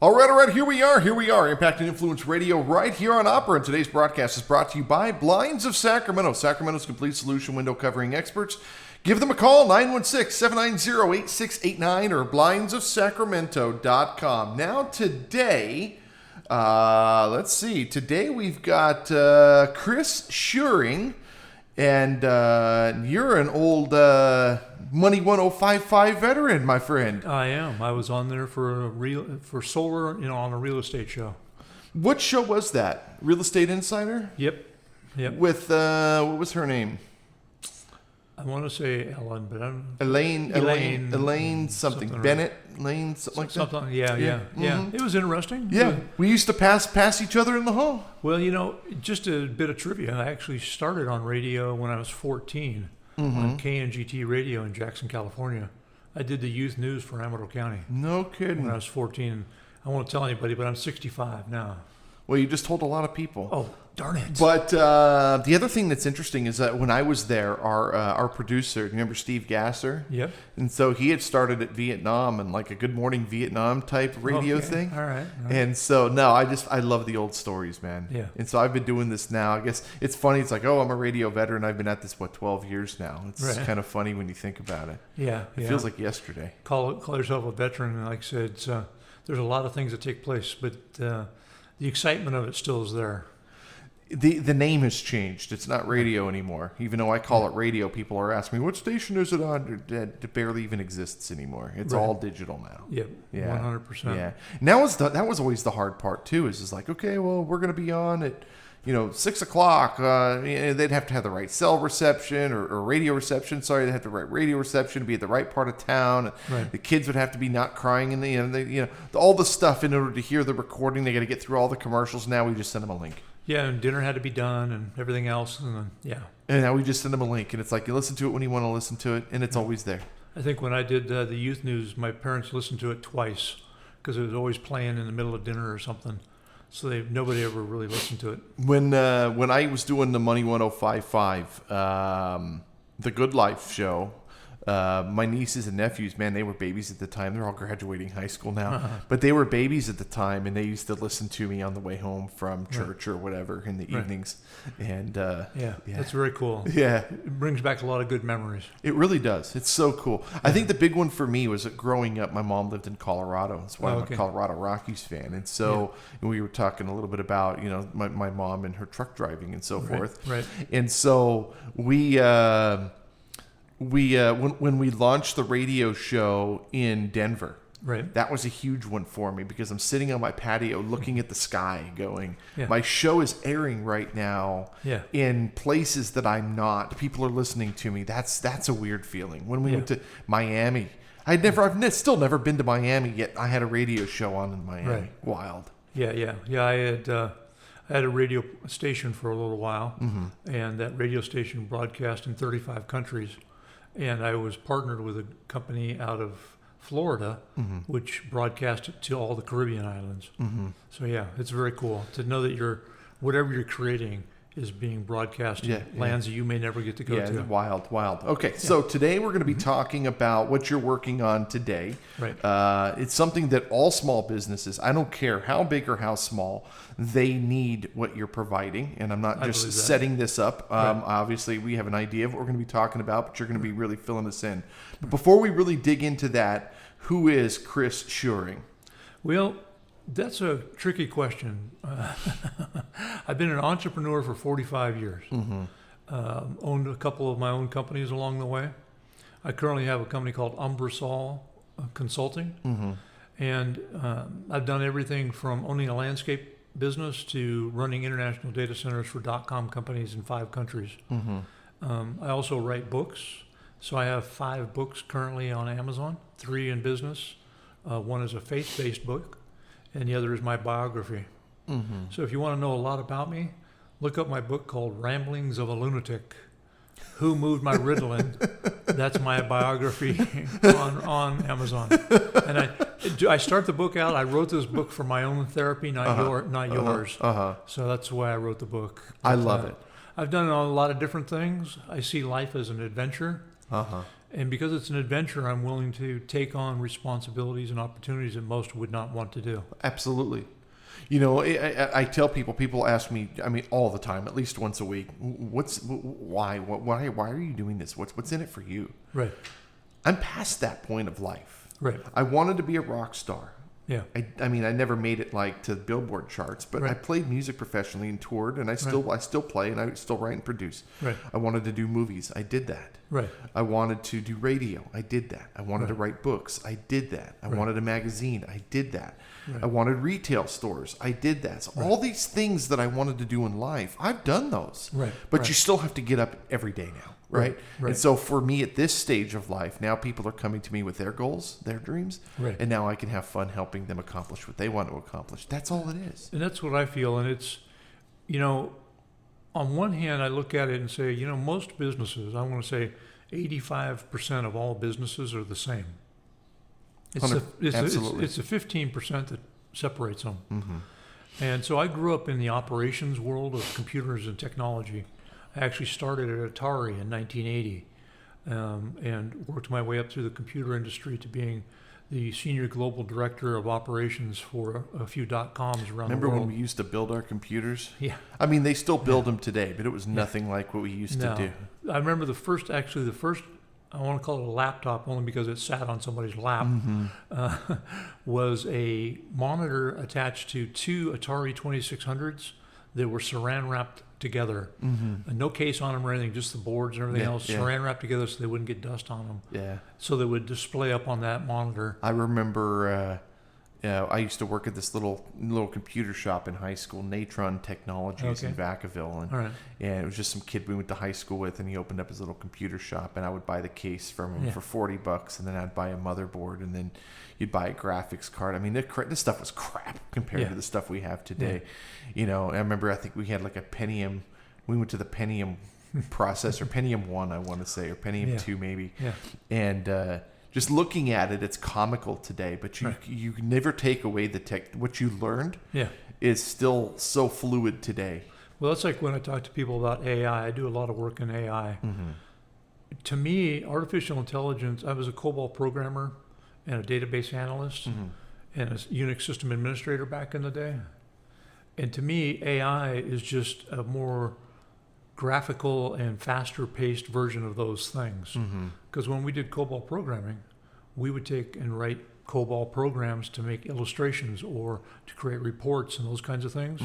All right, here we are, Impact and Influence Radio right here on Opera, and today's broadcast is brought to you by Blinds of Sacramento, Sacramento's complete solution window covering experts. Give them a call, 916-790-8689 or blindsofsacramento.com. Now today, today we've got Chris Schuring, and you're an old Money 1055 veteran, my friend. I am. I was on there for solar, on a real estate show. What show was that? Real Estate Insider? Yep. With what was her name? I want to say Ellen, but I'm Elaine something. Bennett, Elaine, something like that. Something. Yeah. Mm-hmm. It was interesting. Yeah, we used to pass each other in the hall. Well, just a bit of trivia. I actually started on radio when I was 14 on KNGT radio in Jackson, California. I did the youth news for Amador County. No kidding. When I was 14. I won't tell anybody, but I'm 65 now. Well, you just told a lot of people. Oh, darn it. But the other thing that's interesting is that when I was there, our producer, remember Steve Gasser? Yep. And so he had started at Vietnam and like a Good Morning Vietnam type radio thing. All right. And so, I love the old stories, man. Yeah. And so I've been doing this now. I guess it's funny. It's like, I'm a radio veteran. I've been at this, 12 years now. It's kind of funny when you think about it. Yeah. It feels like yesterday. Call yourself a veteran. And like I said, there's a lot of things that take place, but the excitement of it still is there. The name has changed. It's not radio anymore. Even though I call it radio, people are asking me, what station is it on? It barely even exists anymore. It's all digital now. Yep. Yeah. 100%. Yeah. And that was always the hard part too, is like, okay, well, we're going to be on at 6 o'clock. They'd have to have the right cell reception or radio reception. Sorry, they'd have the right radio reception, be at the right part of town. Right. The kids would have to be not crying in the all the stuff in order to hear the recording. They got to get through all the commercials. Now we just send them a link. Yeah, and dinner had to be done and everything else. And then, And now we just send them a link, and it's like you listen to it when you want to listen to it, and it's always there. I think when I did the youth news, my parents listened to it twice because it was always playing in the middle of dinner or something. So nobody ever really listened to it. When I was doing the Money 1055, the Good Life show, my nieces and nephews, man, they were babies at the time. They're all graduating high school now. But they were babies at the time, and they used to listen to me on the way home from church or whatever in the evenings. And yeah, that's very cool. Yeah. It brings back a lot of good memories. It really does. It's so cool. I think the big one for me was that growing up, my mom lived in Colorado. That's why I'm a Colorado Rockies fan. And so we were talking a little bit about, my mom and her truck driving and so forth. Right. And so when we launched the radio show in Denver, that was a huge one for me because I'm sitting on my patio looking at the sky going, my show is airing right now in places that I'm not. People are listening to me. That's a weird feeling. When we went to Miami, I've still never been to Miami yet. I had a radio show on in Miami. Right. Wild. Yeah. I had a radio station for a little while, and that radio station broadcast in 35 countries. And I was partnered with a company out of Florida, which broadcasted to all the Caribbean islands. So it's very cool to know that whatever you're creating is being broadcast in lands that you may never get to go to. Wild. Okay, so today we're going to be talking about what you're working on today. Right. It's something that all small businesses, I don't care how big or how small, they need what you're providing. And I'm not just setting this up. Obviously, we have an idea of what we're going to be talking about, but you're going to be really filling us in. But before we really dig into that, who is Chris Schuring? Well, that's a tricky question. I've been an entrepreneur for 45 years. Owned a couple of my own companies along the way. I currently have a company called Umbrisol Consulting. And I've done everything from owning a landscape business to running international data centers for .com companies in 5 countries. I also write books. So I have 5 books currently on Amazon, 3 in business. One is a faith-based book, and the other is my biography. So if you want to know a lot about me, look up my book called Ramblings of a Lunatic. Who Moved My Ritalin? That's my biography on Amazon. And I start the book out. I wrote this book for my own therapy, not yours. So that's why I wrote the book. I love it. I've done a lot of different things. I see life as an adventure. And because it's an adventure, I'm willing to take on responsibilities and opportunities that most would not want to do. Absolutely. I tell people ask me, all the time, at least once a week, why are you doing this? What's in it for you? Right. I'm past that point of life. Right. I wanted to be a rock star. Yeah. I never made it to the Billboard charts, but I played music professionally and toured, and I still play, and I still write and produce. Right. I wanted to do movies. I did that. Right. I wanted to do radio. I did that. I wanted to write books. I did that. I wanted a magazine. I did that. Right. I wanted retail stores. I did that. So all these things that I wanted to do in life, I've done those. Right. But you still have to get up every day now. Right? And so for me at this stage of life, now people are coming to me with their goals, their dreams, and now I can have fun helping them accomplish what they want to accomplish. That's all it is. And that's what I feel. And it's, on one hand, I look at it and say, most businesses, I want to say 85% of all businesses are the same. Absolutely. It's the 15% that separates them. Mm-hmm. And so I grew up in the operations world of computers and technology. I actually started at Atari in 1980 and worked my way up through the computer industry to being the senior global director of operations for a few .coms around the world. Remember when we used to build our computers? Yeah. They still build them today, but it was nothing like what we used to do. I remember the first, I want to call it a laptop only because it sat on somebody's lap, was a monitor attached to two Atari 2600s that were saran wrapped together. And no case on them or anything, just the boards and everything else saran wrapped together so they wouldn't get dust on them. Yeah. So they would display up on that monitor. I remember I used to work at this little computer shop in high school, Natron Technologies in Vacaville. And it was just some kid we went to high school with, and he opened up his little computer shop, and I would buy the case from him for $40, and then I'd buy a motherboard, and then you'd buy a graphics card. This stuff was crap compared to the stuff we have today. I remember, I think we had like a Pentium. We went to the Pentium processor, Pentium 1, I want to say, or Pentium 2 maybe. Yeah. And just looking at it, it's comical today, but you never take away what you learned is still so fluid today. Well, that's like when I talk to people about AI. I do a lot of work in AI. Mm-hmm. To me, artificial intelligence, I was a COBOL programmer and a database analyst and a Unix system administrator back in the day. And to me, AI is just a more graphical and faster paced version of those things. Because when we did COBOL programming, we would take and write COBOL programs to make illustrations or to create reports and those kinds of things.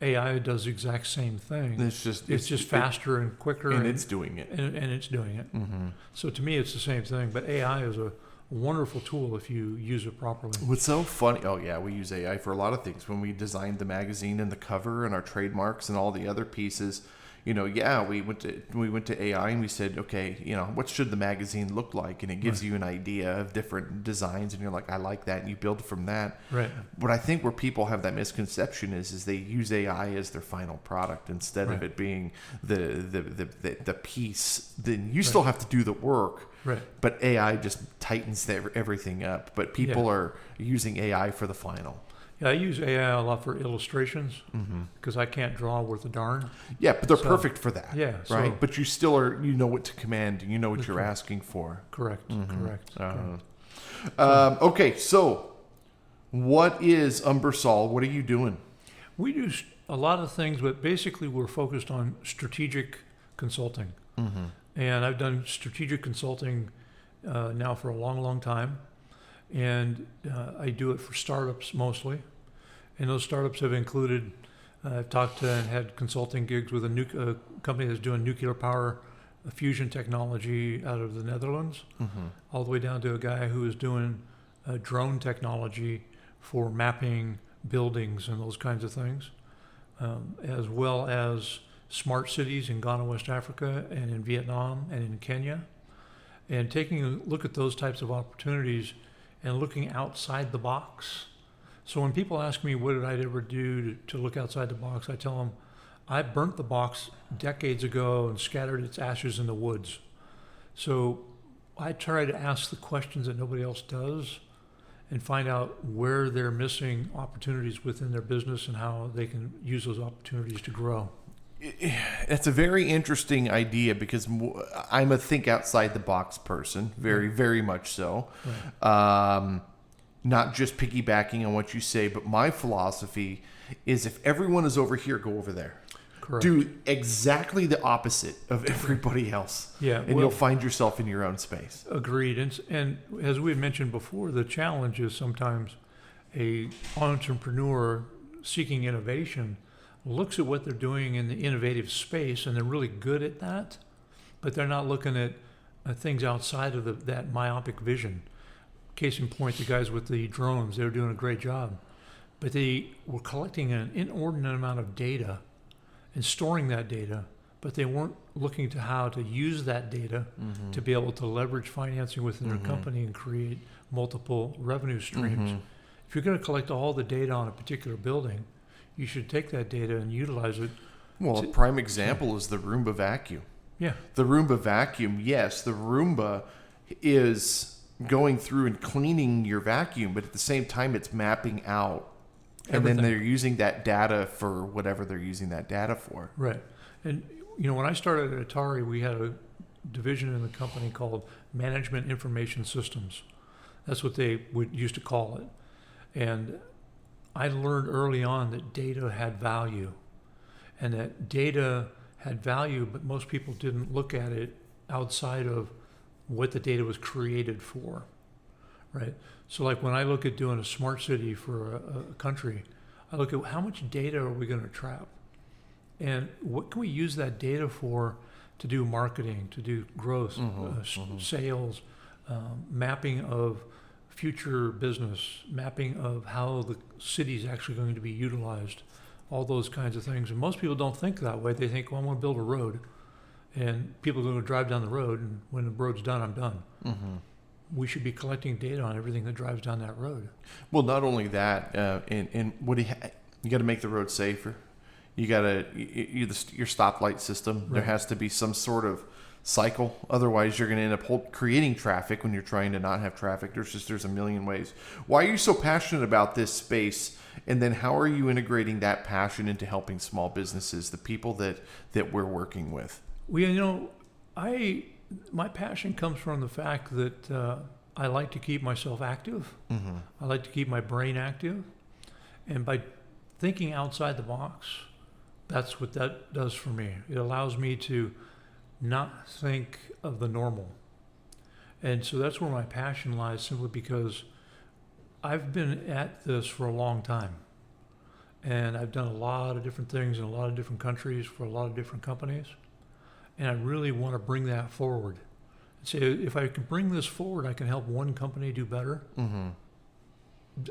AI does the exact same thing. It's just faster and quicker. And it's doing it. And it's doing it. So to me, it's the same thing. But AI is a wonderful tool if you use it properly. What's so funny, we use AI for a lot of things. When we designed the magazine and the cover and our trademarks and all the other pieces, we went to AI and we said, okay, what should the magazine look like? And it gives you an idea of different designs, and you're like, I like that, and you build from that. Right. But I think where people have that misconception is they use AI as their final product instead of it being the piece. Then you still have to do the work. Right. But AI just tightens everything up. But people are using AI for the final. Yeah, I use AI a lot for illustrations because I can't draw worth a darn. Yeah, but they're perfect for that. Yeah. Right? But you still know what to command, and you know what you're asking for. Correct. Correct. Okay, so what is Umbrisol? What are you doing? We do a lot of things, but basically we're focused on strategic consulting. And I've done strategic consulting now for a long, long time. And I do it for startups mostly. And those startups have included, I've talked to and had consulting gigs with a company that's doing nuclear power fusion technology out of the Netherlands, all the way down to a guy who is doing drone technology for mapping buildings and those kinds of things, as well as smart cities in Ghana, West Africa, and in Vietnam and in Kenya. And taking a look at those types of opportunities and looking outside the box. So when people ask me what did I ever do to look outside the box, I tell them I burnt the box decades ago and scattered its ashes in the woods. So I try to ask the questions that nobody else does and find out where they're missing opportunities within their business and how they can use those opportunities to grow. It's a very interesting idea because I'm a think outside the box person, very, very much so. Right. Not just piggybacking on what you say, but my philosophy is if everyone is over here, go over there. Correct. Do exactly the opposite of everybody else. Yeah, and you'll find yourself in your own space. Agreed. And as we had mentioned before, the challenge is sometimes a entrepreneur seeking innovation looks at what they're doing in the innovative space, and they're really good at that, but they're not looking at things outside of that myopic vision. Case in point, the guys with the drones, they were doing a great job, but they were collecting an inordinate amount of data and storing that data, but they weren't looking to how to use that data to be able to leverage financing within their company and create multiple revenue streams. If you're going to collect all the data on a particular building, you should take that data and utilize it. Well, a prime example is the Roomba vacuum. Yeah. The Roomba vacuum, yes, the Roomba is going through and cleaning your vacuum, but at the same time it's mapping out. And everything. Then they're using that data for whatever they're using that data for. Right. And, when I started at Atari, we had a division in the company called Management Information Systems. That's what they used to call it. And I learned early on that data had value. And that data had value, but most people didn't look at it outside of what the data was created for, right? So like when I look at doing a smart city for a country, I look at how much data are we going to trap? And what can we use that data for to do marketing, to do growth, sales, mapping of future business, mapping of how the city is actually going to be utilized, all those kinds of things. And most people don't think that way. They think, well, I'm going to build a road. And people are going to drive down the road, and when the road's done, I'm done. We should be collecting data on everything that drives down that road. Well, not only that, and what you got to make the road safer. You got to your stoplight system. Right. There has to be some sort of cycle. Otherwise, you're going to end up creating traffic when you're trying to not have traffic. There's a million ways. Why are you so passionate about this space? And then how are you integrating that passion into helping small businesses, the people that we're working with? Well, my passion comes from the fact that I like to keep myself active. I like to keep my brain active. And by thinking outside the box, that's what that does for me. It allows me to not think of the normal. And so that's where my passion lies, simply because I've been at this for a long time. And I've done a lot of different things in a lot of different countries for a lot of different companies. And I really want to bring that forward. And say, if I can bring this forward, I can help one company do better.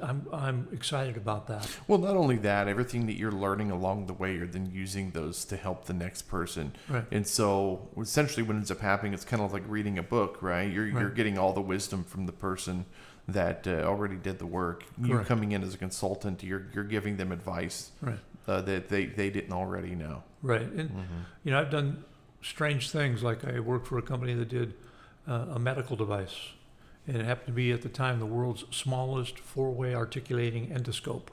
I'm excited about that. Well, not only that, everything that you're learning along the way, you're then using those to help the next person. Right. And so essentially what ends up happening, it's kind of like reading a book, right? You're getting all the wisdom from the person that already did the work. You coming in as a consultant, you're giving them advice that they didn't already know. Right. And, I've done strange things. Like I worked for a company that did a medical device. And it happened to be at the time the world's smallest four-way articulating endoscope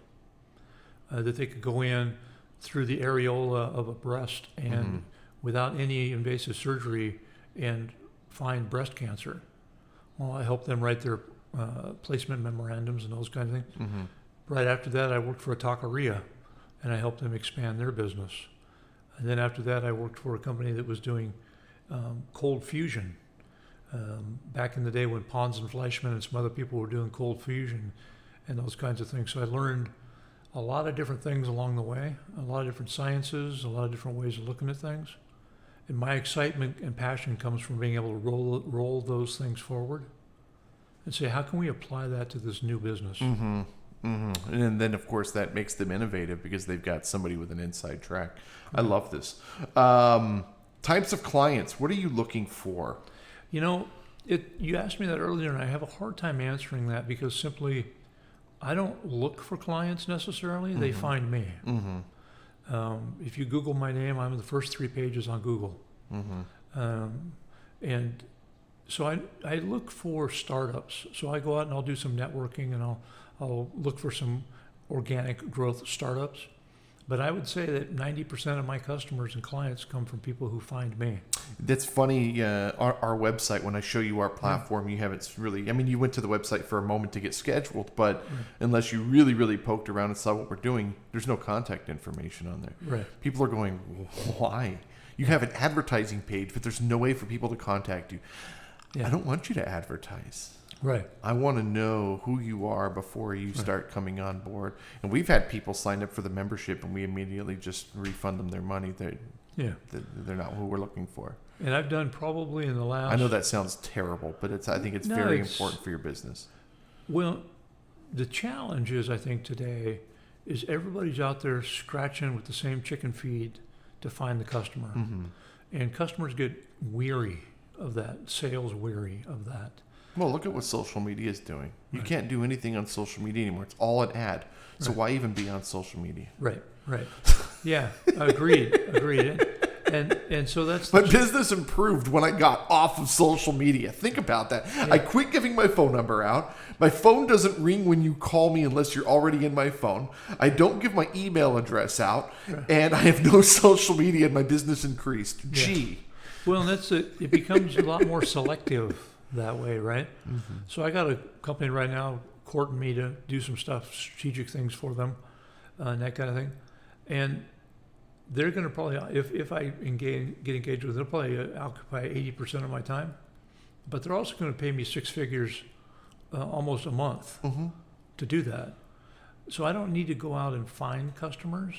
that they could go in through the areola of a breast and without any invasive surgery and find breast cancer. Well, I helped them write their placement memorandums and those kinds of things. Right after that, I worked for a taqueria, and I helped them expand their business. And then after that, I worked for a company that was doing cold fusion. Back in the day when Pons and Fleischmann and some other people were doing cold fusion and those kinds of things. So I learned a lot of different things along the way, a lot of different sciences, a lot of different ways of looking at things. And my excitement and passion comes from being able to roll those things forward and say, how can we apply that to this new business? And then, of course, that makes them innovative because they've got somebody with an inside track. I love this. Types of clients, what are you looking for? You asked me that earlier, and I have a hard time answering that because simply I don't look for clients necessarily. They find me. If you Google my name, I'm in the first 3 pages on Google. And so I look for startups. So I go out and I'll do some networking, and I'll look for some organic growth startups. But I would say that 90% of my customers and clients come from people who find me. That's funny. Our website, when I show you our platform, you haven't really, I mean, you went to the website for a moment to get scheduled, but unless you really, really poked around and saw what we're doing, there's no contact information on there. Right. People are going, why? You have an advertising page, but there's no way for people to contact you. Yeah. I don't want you to advertise. Right. I want to know who you are before you start coming on board. And we've had people sign up for the membership, and we immediately just refund them their money. They're not who we're looking for. And I've done probably in the last... I know that sounds terrible, but I think it's very important for your business. Well, the challenge is, I think today, is everybody's out there scratching with the same chicken feed to find the customer. Mm-hmm. And customers get weary of that, sales weary of that. Well, look at what social media is doing. You can't do anything on social media anymore. It's all an ad. So why even be on social media? Right. Yeah, agreed. And so that's... My business improved when I got off of social media. Think about that. Yeah. I quit giving my phone number out. My phone doesn't ring when you call me unless you're already in my phone. I don't give my email address out. And I have no social media, and my business increased. Yeah. Gee. Well, and it becomes a lot more selective that way, right? Mm-hmm. So I got a company right now courting me to do some stuff, strategic things for them, and that kind of thing. And they're going to probably, if I get engaged with them, they'll probably occupy 80% of my time. But they're also going to pay me six figures almost a month to do that. So I don't need to go out and find customers.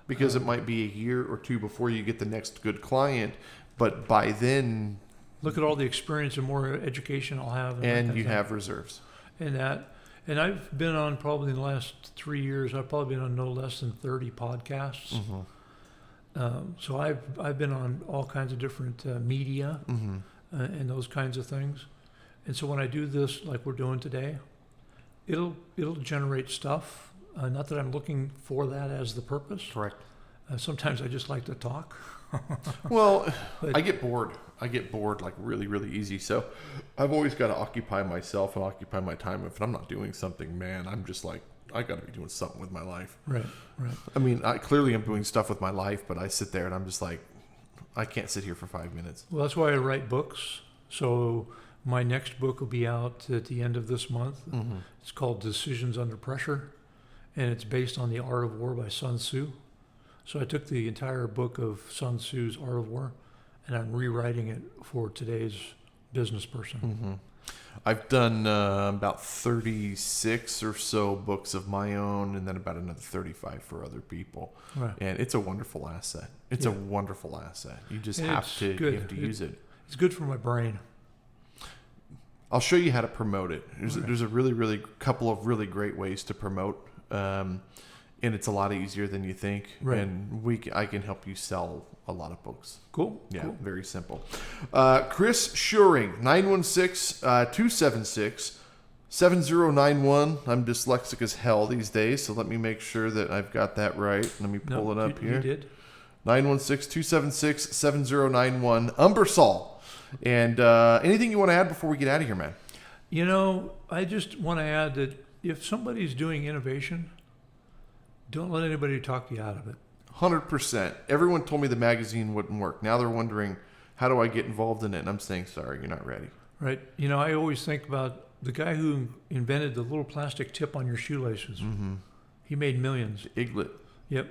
Because it might be a year or two before you get the next good client. But by then... Look at all the experience and more education I'll have. And you have reserves. And I've been on probably in the last 3 years, I've probably been on no less than 30 podcasts. Mm-hmm. So I've been on all kinds of different media and those kinds of things. And so when I do this like we're doing today, it'll generate stuff. Not that I'm looking for that as the purpose. Correct. Sometimes I just like to talk. Well, I get bored. Like really, really easy. So I've always got to occupy myself and occupy my time. If I'm not doing something, man, I'm just like, I got to be doing something with my life. Right. I mean, clearly I'm doing stuff with my life, but I sit there and I'm just like, I can't sit here for 5 minutes. Well, that's why I write books. So my next book will be out at the end of this month. Mm-hmm. It's called Decisions Under Pressure, and it's based on The Art of War by Sun Tzu. So I took the entire book of Sun Tzu's Art of War, and I'm rewriting it for today's business person. Mm-hmm. I've done about 36 or so books of my own, and then about another 35 for other people. Right. And it's a wonderful asset. It's a wonderful asset. You just have to use it. It's good for my brain. I'll show you how to promote it. There's a really couple of really great ways to promote. And it's a lot easier than you think. Right. And I can help you sell a lot of books. Cool. Yeah, cool. Very simple. Chris Schuring, 916-276-7091. I'm dyslexic as hell these days, so let me make sure that I've got that right. Let me pull it up here. You did. 916-276-7091. Umbrisol. And anything you want to add before we get out of here, man? You know, I just want to add that if somebody's doing innovation, don't let anybody talk you out of it. 100%. Everyone told me the magazine wouldn't work. Now they're wondering, how do I get involved in it? And I'm saying, sorry, you're not ready. Right. You know, I always think about the guy who invented the little plastic tip on your shoelaces. Mm-hmm. He made millions. Iglet. Yep.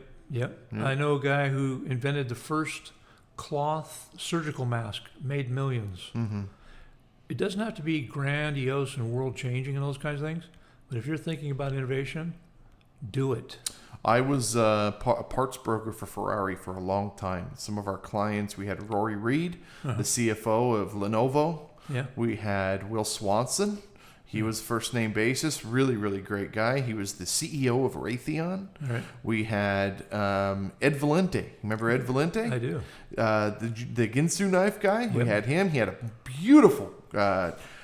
I know a guy who invented the first cloth surgical mask, made millions. Mm-hmm. It doesn't have to be grandiose and world-changing and those kinds of things. But if you're thinking about innovation, do it. I was a parts broker for Ferrari for a long time. Some of our clients, we had Rory Reed, the CFO of Lenovo. Yeah. We had Will Swanson. He was first name basis, really, really great guy. He was the CEO of Raytheon. Right. We had Ed Valente. Remember Ed Valente? I do. The Ginsu knife guy. Yep. We had him. He had a beautiful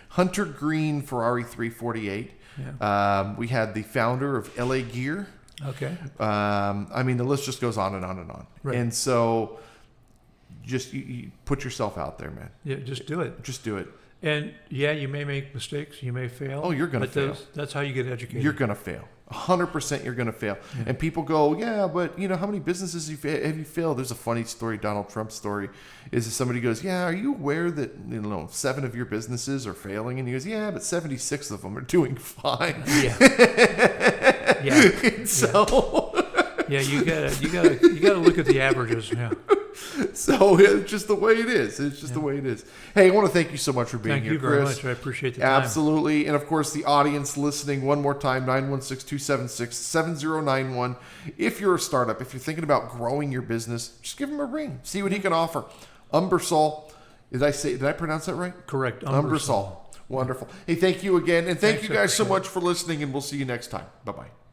hunter green Ferrari 348. Yeah. We had the founder of LA Gear. Okay. I mean, the list just goes on and on and on. Right. And so just you put yourself out there, man. Yeah, just do it. Just do it. And yeah, you may make mistakes. You may fail. Oh, you're going to fail. That's how you get educated. You're going to fail. 100% you're going to fail. Yeah. And people go, yeah, but how many businesses have you failed? There's a funny story, Donald Trump story, is that somebody goes, yeah, are you aware that 7 of your businesses are failing? And he goes, yeah, but 76 of them are doing fine. Yeah. So yeah, you gotta look at the averages. Yeah. So it's just the way it is. It's just the way it is. Hey, I want to thank you so much for being here, Chris. Thank you very much. I appreciate the time. Absolutely. And of course, the audience listening, one more time, 916-276-7091. If you're a startup, if you're thinking about growing your business, just give him a ring. See what he can offer. Umbrisol. Did I pronounce that right? Correct. Umbrisol. Wonderful. Hey, thank you again. And thank you guys so much for listening, and we'll see you next time. Bye-bye.